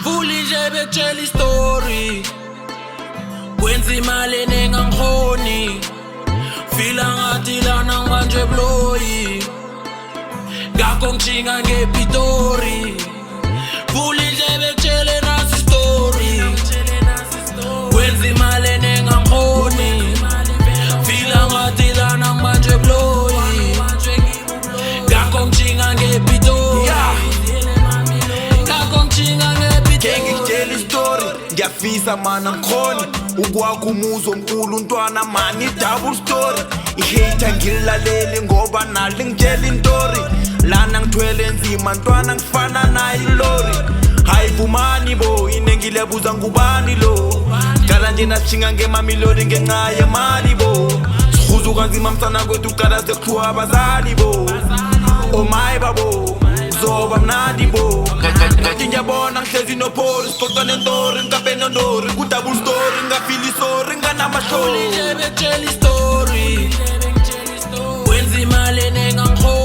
Vuli nje bekutshela istory, kwenza imali enengangikhoni, fila ngathi lana manje bloyi, ngakho ngishinga ngePitori. Vuli nje bekutshele nasi istory, kwenza imali enengangikhoni, fila ngathi lana manje bloyi, ngakho ngishinga ngePitori. Ngikutshela istory, ngiyafisa mana ngikhoni ukwakha umuzi omkhulu ntwana mani double story. I-hater ngilaleli ngoba nali ngitshela intori, lana ngithwele nzima ntwana ngifana naye ilori. Hayi vumani bo, inengilebuza ngubani lo, qala nje nasishinga ngemamilori ngenxa yemali bo. Sikhuzu kanzima msana kwethu qala sekuthiwa abazali bo. Oh my babo, zoba mnandi bo. Ngathi ngiyabona ngihlezi nopholi, sixoxa nentori, ngikape nondori, ku-double story, ngafili sorry, nganamashori. Vuli nje bekutshela istory, kwenza imali enengangikhoni.